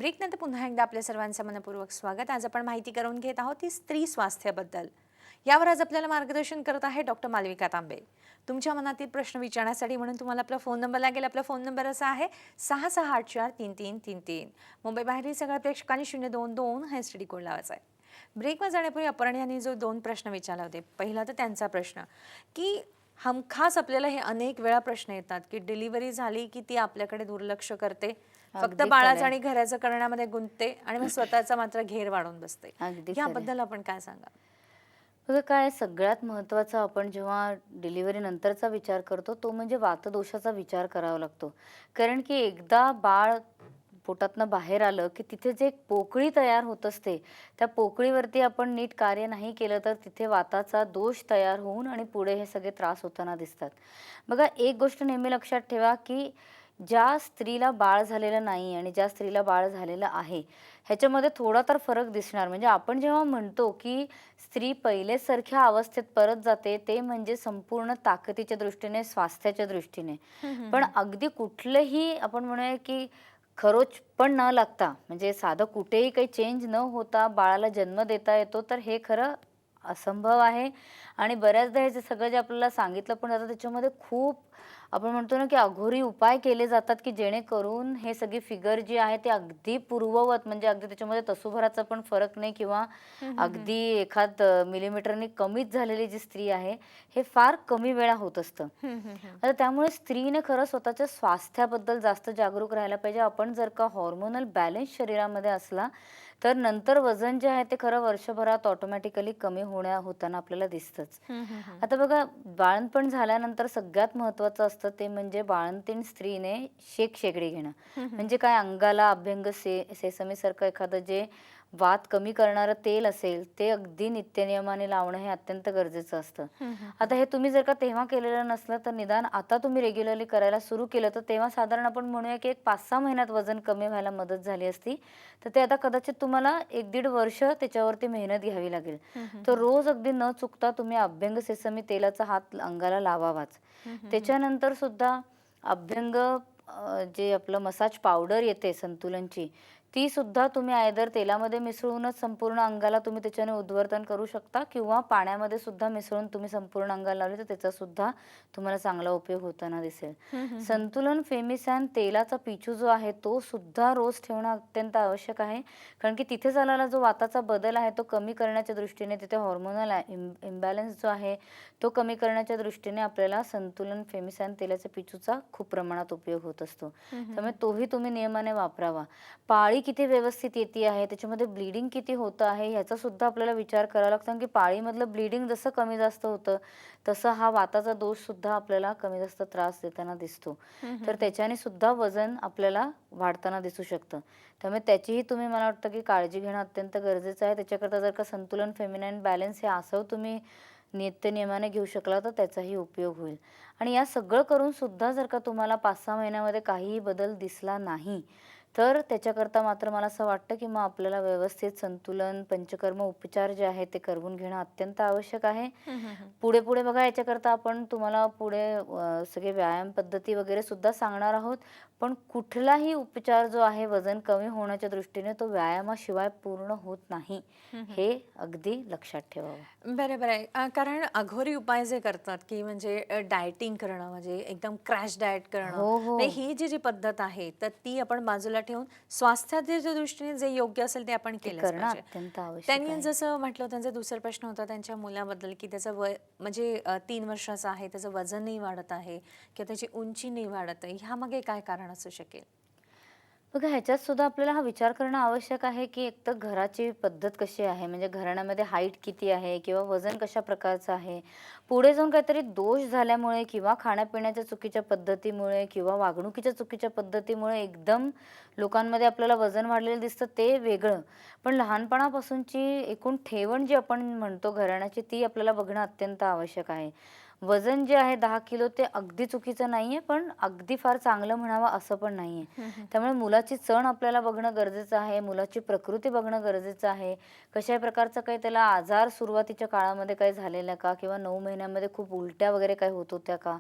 ब्रेकनंतर पुन्हा एकदा आपल्या सर्वांचं मनपूर्वक स्वागत. आज आपण माहिती करून घेत आहोत ती स्त्री स्वास्थ्याबद्दल. यावर आज आपल्याला मार्गदर्शन करत आहे डॉक्टर मालविका तांबे. तुमच्या मनातील प्रश्न विचारण्यासाठी म्हणून तुम्हाला आपला फोन नंबर लागेल. आपला फोन नंबर असा आहे 66843333. मुंबई बाहेरील सगळ्या प्रेक्षकांनी 022 हा एसटीडी कोड लावायचा आहे. ब्रेकवर जाण्यापूर्वी अपर्ण यांनी जो 2 प्रश्न विचारले होते. पहिला तर त्यांचा प्रश्न की हमखास आपल्याला हे अनेक वेळा प्रश्न येतात की डिलिव्हरी झाली की ती आपल्याकडे दुर्लक्ष करते, फक्त बाळाचं आणि घराचं करण्यामध्ये गुंतते आणि मग स्वतःचा मात्र घेर वाढवून बसते. याबद्दल आपण काय सांगा? बघा काय सगळ्यात महत्त्वाचं आपण जेव्हा डिलिव्हरी नंतरचा विचार करतो तो म्हणजे वातदोषाचा विचार करावा लागतो. कारण की एकदा बाळ पोटातनं बाहेर आलं की तिथे जे एक पोकळी तयार होत असते, त्या पोकळीवरती आपण नीट कार्य नाही केलं तर तिथे वाताचा दोष तयार होऊन आणि पुढे हे सगळे त्रास होताना दिसतात. बघा एक गोष्ट नेहमी लक्षात ठेवा की ज्या स्त्रीला बाळ झालेलं नाही आणि ज्या स्त्रीला बाळ झालेलं आहे ह्याच्यामध्ये थोडा तर फरक दिसणार. म्हणजे आपण जेव्हा म्हणतो की स्त्री पहिलेसारख्या अवस्थेत परत जाते ते म्हणजे संपूर्ण ताकदीच्या दृष्टीने, स्वास्थ्याच्या दृष्टीने. पण अगदी कुठलंही आपण म्हणूया की खरोच पण न लागता म्हणजे साधं कुठेही काही चेंज न होता बाळाला जन्म देता येतो तर हे खरं असंभव आहे. आणि बऱ्याचदा हे जे सगळं जे आपल्याला सांगितलं पण जातं त्याच्यामध्ये खूप आपण म्हणतो ना की अघोरी उपाय केले जातात की जेणेकरून हे सगळी फिगर जी आहे ती अगदी पूर्ववत म्हणजे अगदी त्याच्यामध्ये तसूभराचा पण फरक नाही किंवा अगदी एखाद मिलीमीटरनी कमीच झालेली जी स्त्री आहे हे फार कमी वेळा होत असतं. आता त्यामुळे स्त्रीने खरं स्वतःच्या स्वास्थ्याबद्दल जास्त जागरूक राहायला पाहिजे. आपण जर का हॉर्मोनल बॅलन्स शरीरामध्ये असला तर नंतर वजन जे आहे ते खरं वर्षभरात ऑटोमॅटिकली कमी होताना आपल्याला दिसतंच. आता बघा बाळंतपण झाल्यानंतर सगळ्यात महत्त्वाचं असतं ते म्हणजे बाळंतीण स्त्रीने शेकडी घेणं. म्हणजे काय अंगाला अभ्यंग सेसमी सारखं एखादं जे वात कमी करणारं तेल असेल ते अगदी नित्यनियमाने लावणं हे अत्यंत गरजेचं असतं. आता हे तुम्ही जर का तेव्हा केलेलं नसलं तर निदान आता तुम्ही रेग्युलरली करायला सुरू केलं तर तेव्हा साधारण आपण म्हणूया की 1-5-6 महिन्यात वजन कमी व्हायला मदत झाली असती. तर ते आता कदाचित तुम्हाला 1-1.5 वर्ष त्याच्यावरती मेहनत घ्यावी लागेल. तर रोज अगदी न चुकता तुम्ही अभ्यंग सेसमी तेलाचा हात अंगाला लावावाच. त्याच्यानंतर सुद्धा अभ्यंग जे आपलं मसाज पावडर येते संतुलनची ती सुद्धा तुम्ही आयदर तेलामध्ये मिसळूनच संपूर्ण अंगाला तुम्ही त्याच्याने उद्वर्तन करू शकता किंवा पाण्यामध्ये सुद्धा मिसळून तुम्ही संपूर्ण अंगाला लावले तर त्याचा सुद्धा तुम्हाला चांगला उपयोग होताना दिसेल. संतुलन फेमिसॅन तेलाचा पिचू जो आहे तो सुद्धा रोज ठेवणं अत्यंत आवश्यक आहे. कारण की तिथे झालेला जो वाताचा बदल आहे तो कमी करण्याच्या दृष्टीने तिथे हॉर्मोनल इम्बॅलन्स जो आहे तो कमी करण्याच्या दृष्टीने आपल्याला संतुलन फेमिसॅन तेलाच्या पिचूचा खूप प्रमाणात उपयोग होत असतो. त्यामुळे तोही तुम्ही नियमाने वापरावा. पाळी किती व्यवस्थित येते आहे त्याच्यामध्ये ब्लिडिंग किती होतं आहे ह्याचा सुद्धा आपल्याला विचार करावा लागतो. की पाळीमधलं ब्लिडिंग जसं कमी जास्त होतं तसं हा वाताचा दोष सुद्धा आपल्याला कमी जास्त त्रास देताना दिसतो. तर त्याच्याने सुद्धा वजन आपल्याला वाढताना दिसू शकतं. त्यामुळे त्याचीही तुम्ही मला वाटतं की काळजी घेणं अत्यंत गरजेचं आहे. त्याच्याकरता जर का संतुलन फेमिनाईन बॅलन्स हे असं तुम्ही नित्यनियमाने घेऊ शकला तर त्याचाही उपयोग होईल. आणि या सगळं करून सुद्धा जर का तुम्हाला 5-6 महिन्यामध्ये काहीही बदल दिसला नाही तर त्याच्याकरता मात्र मला असं वाटतं की मग आपल्याला व्यवस्थित संतुलन पंचकर्म उपचार जे आहे ते करवून घेणं अत्यंत आवश्यक आहे. पुढे पुढे बघा याच्याकरता आपण तुम्हाला पुढे सगळे व्यायाम पद्धती वगैरे सुद्धा सांगणार आहोत. पण कुठलाही उपचार जो आहे वजन कमी होण्याच्या दृष्टीने तो व्यायामाशिवाय पूर्ण होत नाही हे अगदी लक्षात ठेवावं. बरोबर आहे. कारण अघोरी उपाय जे करतात की म्हणजे डाएटिंग करणं म्हणजे एकदम क्रॅश डाएट करणं, हो हो म्हणजे ही जी पद्धत आहे तर ती आपण बाजूला ठेवून स्वास्थ्याच्या दृष्टीने जे योग्य असेल ते आपण ते केलंच करणं पाहिजे. अत्यंत आवश्यक त्यांनी आहे. जसं म्हटलं त्यांचा दुसरा प्रश्न होता त्यांच्या मुलाबद्दल की त्याचं वय म्हणजे 3 वर्षाचं आहे, त्याचं वजन नाही वाढत आहे किंवा त्याची उंची नाही वाढत आहे. ह्यामागे काय कारण असू शकेल? बघा ह्याच्यात सुद्धा आपल्याला हा विचार करणं आवश्यक आहे की एक तर घराची पद्धत कशी आहे म्हणजे घराण्यामध्ये हाईट किती आहे किंवा वजन कशा प्रकारचं आहे. पुढे जाऊन काहीतरी दोष झाल्यामुळे किंवा खाण्यापिण्याच्या चुकीच्या पद्धतीमुळे किंवा वागणुकीच्या चुकीच्या पद्धतीमुळे एकदम लोकांमध्ये आपल्याला वजन वाढलेलं दिसतं ते वेगळं. पण लहानपणापासूनची एकूण ठेवण जी आपण म्हणतो घराण्याची ती आपल्याला बघणं अत्यंत आवश्यक आहे. वजन जे आहे 10 किलो ते अगदी चुकीचं नाहीये पण अगदी फार चांगलं म्हणावं असं पण नाहीये. त्यामुळे मुलाची चण आपल्याला बघणं गरजेचं आहे. मुलाची प्रकृती बघणं गरजेचं आहे. कशा प्रकारचा काही त्याला आजार सुरुवातीच्या काळामध्ये काही झालेला का किंवा 9 महिन्यामध्ये खूप उलट्या वगैरे काही होत होत्या का?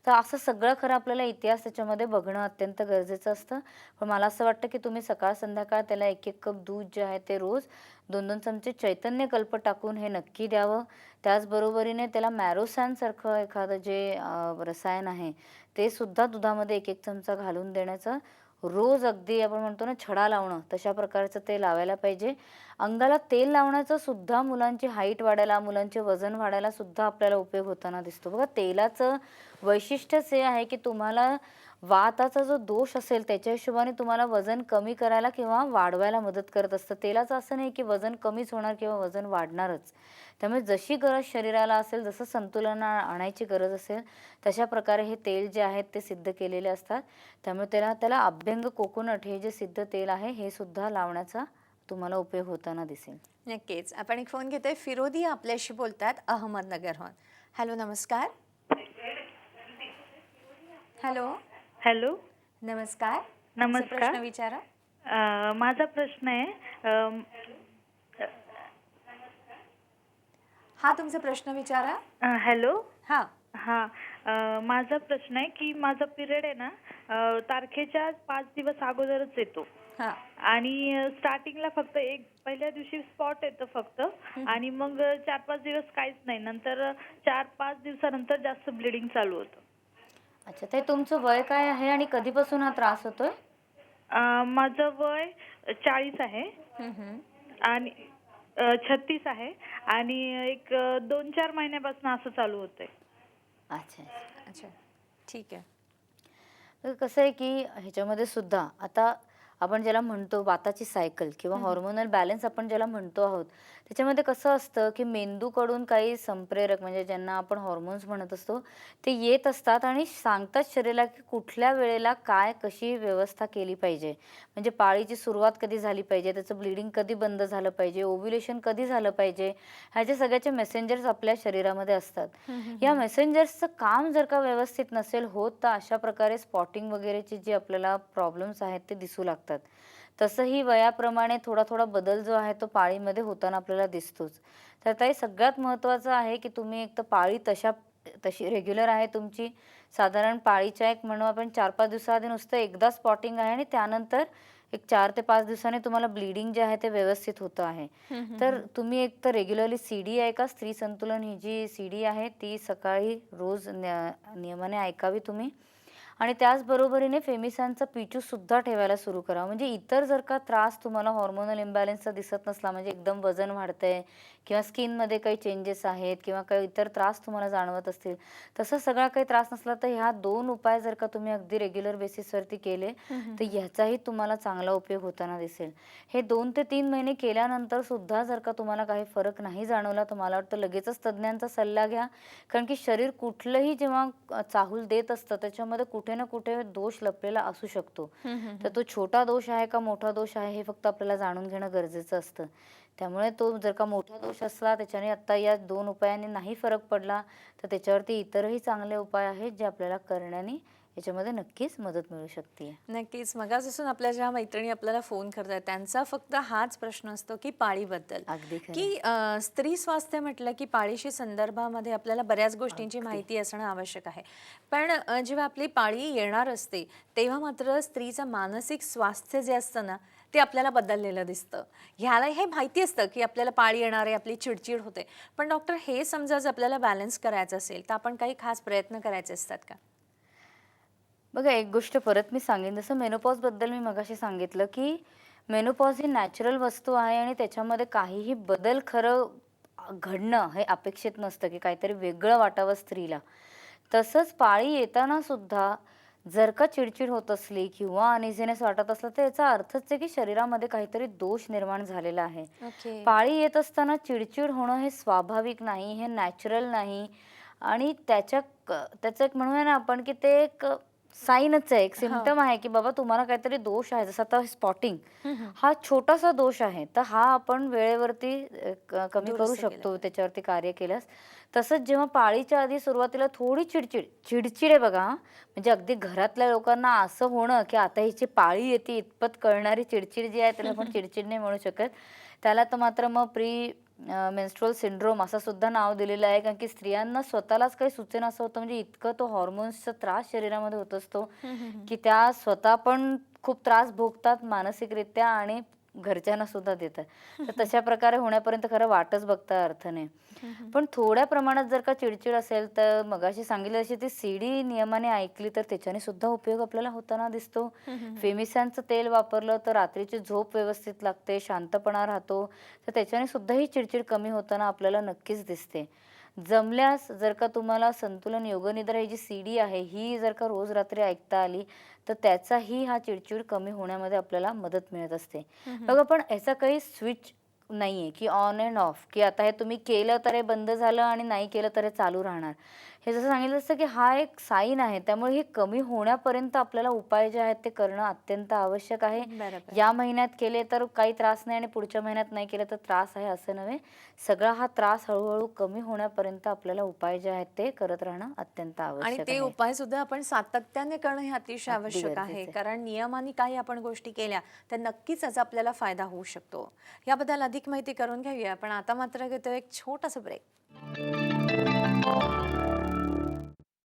तर असं सगळं खरं आपल्याला इतिहास त्याच्यामध्ये बघणं अत्यंत गरजेचं असतं. पण मला असं वाटतं की तुम्ही सकाळ संध्याकाळ त्याला 1-1 कप दूध जे आहे ते रोज 2-2 चमचे चैतन्य कल्प टाकून हे नक्की द्यावं. त्याचबरोबरीने त्याला मॅरोसॅन सारखं एखादं जे रसायन आहे ते सुद्धा दुधामध्ये 1-1 चमचा घालून देण्याचं रोज अगदी आपण म्हणतो ना छडा लावणं तशा प्रकारचं ते लावायला पाहिजे. अंगाला तेल लावण्याचा सुद्धा मुलांची हाईट वाढायला, मुलांचे वजन वाढायला सुद्धा आपल्याला उपयोग होताना दिसतो. बघा तेलाचं वैशिष्ट्यच हे आहे की तुम्हाला वाताचा जो दोष असेल त्याच्या हिशोबाने तुम्हाला वजन कमी करायला किंवा वाढवायला मदत करत असतं. तेलाचं असं नाही की वजन कमीच होणार किंवा वजन वाढणारच. त्यामुळे जशी गरज शरीराला असेल, जसं संतुलन आणायची गरज असेल, तशा प्रकारे हे तेल जे आहेत ते सिद्ध केलेले असतात. त्यामुळे त्याला त्याला अभ्यंग कोकोनट हे जे सिद्ध तेल आहे हे सुद्धा लावण्याचा तुम्हाला उपयोग होताना दिसेल. नक्कीच. आपण एक फोन घेतोय. फिरोदी आपल्याशी बोलतात अहमदनगरहून. हॅलो, नमस्कार. हॅलो, हॅलो, नमस्कार. तुमचा नमस्कार. प्रश्न विचारा. माझा प्रश्न आहे हा, तुमचा प्रश्न विचारा. हॅलो. हा. हां. माझा प्रश्न आहे की माझा पिरियड आहे ना तारखेच्या 5 दिवस अगोदरच येतो हा. आणि स्टार्टिंगला फक्त पहिल्या दिवशी स्पॉट येतं फक्त आणि मग 4-5 दिवस काहीच नाही. नंतर 4-5 दिवसानंतर जास्त ब्लिडिंग चालू होतं. अच्छा, ते तुमचं वय काय आहे आणि कधीपासून हा त्रास होतोय? माझं वय 40 आहे हम्म. आणि 36 आहे आणि एक 2-4 महिन्यापासून असं चालू होतंय. अच्छा. अच्छा, ठीक आहे. तर कसं आहे की ह्याच्यामध्ये सुद्धा आता आपण ज्याला म्हणतो वाताची सायकल किंवा हॉर्मोनल बॅलन्स आपण ज्याला म्हणतो आहोत, त्याच्यामध्ये कसं असतं की मेंदूकडून काही संप्रेरक म्हणजे ज्यांना आपण हॉर्मोन्स म्हणत असतो ते येत असतात आणि सांगतात शरीराला की कुठल्या वेळेला काय कशी व्यवस्था केली पाहिजे. म्हणजे पाळीची सुरुवात कधी झाली पाहिजे, त्याचं ब्लिडिंग कधी बंद झालं पाहिजे, ओव्ह्युलेशन कधी झालं पाहिजे, ह्याचे सगळ्याचे मेसेंजर्स आपल्या शरीरामध्ये असतात. या मेसेंजर्सचं काम जर का व्यवस्थित नसेल होत तर अशा प्रकारे स्पॉटिंग वगैरेची जी आपल्याला प्रॉब्लेम्स आहेत ते दिसू लागतात. तसंही वयाप्रमाणे थोडा थोडा बदल जो आहे तो पाळीमध्ये होताना आपल्याला दिसतोच. तर ताई सगळ्यात महत्त्वाचं आहे की तुम्ही एक तर पाळी तशी रेग्युलर आहे तुमची. साधारण पाळीच्या एक म्हणू आपण 4-5 दिवसाआधी नुसतं एकदा स्पॉटिंग आहे आणि त्यानंतर एक 4 ते 5 दिवसांनी तुम्हाला ब्लीडिंग जे आहे ते व्यवस्थित होतं आहे. तर तुम्ही एक तर रेग्युलरली CD आहे का स्त्री संतुलन ही जी CD आहे ती सकाळी रोज नियमाने ऐकावी तुम्ही. आणि त्याचबरोबरीने फेमिसॅनचा पिचू सुद्धा ठेवायला सुरू करा. म्हणजे इतर जर का त्रास तुम्हाला हॉर्मोनल इम्बॅलन्सचा दिसत नसला म्हणजे एकदम वजन वाढतंय किंवा स्किनमध्ये काही चेंजेस आहेत किंवा काही इतर त्रास तुम्हाला जाणवत असतील, तसा सगळा काही त्रास नसला तर ह्या 2 उपाय जर का तुम्ही अगदी रेग्युलर बेसिसवरती केले तर ह्याचाही तुम्हाला चांगला उपयोग होताना दिसेल. हे 2 ते 3 महिने केल्यानंतर सुद्धा जर का तुम्हाला काही फरक नाही जाणवला तर मला वाटतं लगेचच तज्ज्ञांचा सल्ला घ्या. कारण की शरीर कुठलंही जेव्हा चाहूल देत असतं त्याच्यामध्ये कुठे ना कुठे दोष लपलेला असू शकतो. तर तो छोटा दोष आहे का मोठा दोष आहे हे फक्त आपल्याला जाणून घेणं गरजेचं असतं. त्यामुळे तो जर का मोठा दोष असला त्याच्याने आत्ता या 2 उपायांनी नाही फरक पडला तर त्याच्यावरती इतरही चांगले उपाय आहेत जे आपल्याला करण्याने याच्यामध्ये नक्कीच मदत मिळू शकते. नक्कीच. मगापासून आपल्या ज्या मैत्रिणी आपल्याला फोन करतात त्यांचा फक्त हाच प्रश्न असतो की पाळीबद्दल, अगदी खरं. की स्त्री स्वास्थ्य म्हटलं की पाळीशी संदर्भामध्ये आपल्याला बऱ्याच गोष्टींची अगदी. माहिती असणं आवश्यक आहे. पण जेव्हा आपली पाळी येणार असते तेव्हा मात्र स्त्रीचं मानसिक स्वास्थ्य जे असतं ना ते आपल्याला बदललेलं दिसतं. ह्याला हे माहिती असतं की आपल्याला पाळी येणार आहे, आपली चिडचिड होते. पण डॉक्टर हे समजा जर आपल्याला बॅलन्स करायचं असेल तर आपण काही खास प्रयत्न करायचे असतात का? बघा एक गोष्ट परत मी सांगेन जसं मेनोपॉजबद्दल मी मगाशी सांगितलं की मेनोपॉज ही नॅचरल वस्तू आहे आणि त्याच्यामध्ये काहीही बदल खरं घडणं हे अपेक्षित नसतं की काहीतरी वेगळं वाटावं स्त्रीला. तसंच पाळी येताना सुद्धा जर का चिडचिड होत असली किंवा अनइझीनेस वाटत असलं तर याचा अर्थच आहे की शरीरामध्ये काहीतरी दोष निर्माण झालेला आहे. ओके. पाळी येत असताना चिडचिड होणं हे स्वाभाविक नाही, हे नॅचरल नाही आणि त्याचं एक म्हणूया ना आपण की ते एक साईनच आहे, एक सिम्पटम आहे की बाबा तुम्हाला काहीतरी दोष आहे. जसं आता स्पॉटिंग हा छोटासा दोष आहे तर हा आपण वेळेवरती कमी करू दुरुस्त केलं शकतो त्याच्यावरती कार्य केल्यास. तसंच जेव्हा पाळीच्या आधी सुरुवातीला थोडी चिडचिड आहे बघा म्हणजे अगदी घरातल्या लोकांना असं होणं की आता हिची पाळी येते इतपत कळणारी चिडचिड जी आहे त्याला आपण चिडचिड नाही म्हणू शकत. त्याला तर मात्र मग मेन्स्ट्रुअल सिंड्रोम असं सुद्धा नाव दिलेलं आहे, कारण की स्त्रियांना स्वतःलाच काही सुचेना असं होतं, म्हणजे इतकं तो हॉर्मोन्सचा त्रास शरीरामध्ये होत असतो की त्या स्वतः पण खूप त्रास भोगतात मानसिकरित्या आणि घरच्यांना सुद्धा देतात. तर तशा प्रकारे होण्यापर्यंत खरं वाटच बघता अर्थ नाही. पण थोड्या प्रमाणात जर का चिडचिड असेल तर मगाशी सांगितलं तशी ती सीडी नियमाने ऐकली तर त्याच्याने सुद्धा उपयोग आपल्याला होताना दिसतो. फेमिसॅनचं तेल वापरलं तर रात्रीची झोप व्यवस्थित लागते, शांतपणा राहतो, तर त्याच्याने सुद्धा ही चिडचिड कमी होताना आपल्याला नक्कीच दिसते. जमल्यास जर का तुम्हाला संतुलन योगनिद्रा ही जी सीडी आहे ही जर का रोज रात्री ऐकता आली तर त्याचाही हा चिडचिड कमी होण्यामध्ये आपल्याला मदत मिळत असते. बघा, पण याचा काही स्विच नाहीये की ऑन अँड ऑफ, की आता हे तुम्ही केलं तर हे बंद झालं आणि नाही केलं तर हे चालू राहणार. हे जसं सांगितलं असतं की हा एक साईन आहे, त्यामुळे हे कमी होण्यापर्यंत आपल्याला उपाय जे आहेत ते करणं अत्यंत आवश्यक आहे. बरोबर. या महिन्यात केले तर काही त्रास नाही आणि पुढच्या महिन्यात नाही केलं तर त्रास आहे असं नव्हे. सगळा हा त्रास हळूहळू कमी होण्यापर्यंत आपल्याला उपाय जे आहेत ते करत राहणं अत्यंत आणि आवश्यक ते आहे. उपाय सुद्धा आपण सातत्याने करणं हे अतिशय अगदी आवश्यक आहे, गरजेचं आहे. कारण नियमाने काही आपण गोष्टी केल्या तर नक्कीच त्याचा आपल्याला फायदा होऊ शकतो. याबद्दल अधिक माहिती करून घेऊया, पण आता मात्र घेतो एक छोटासा ब्रेक.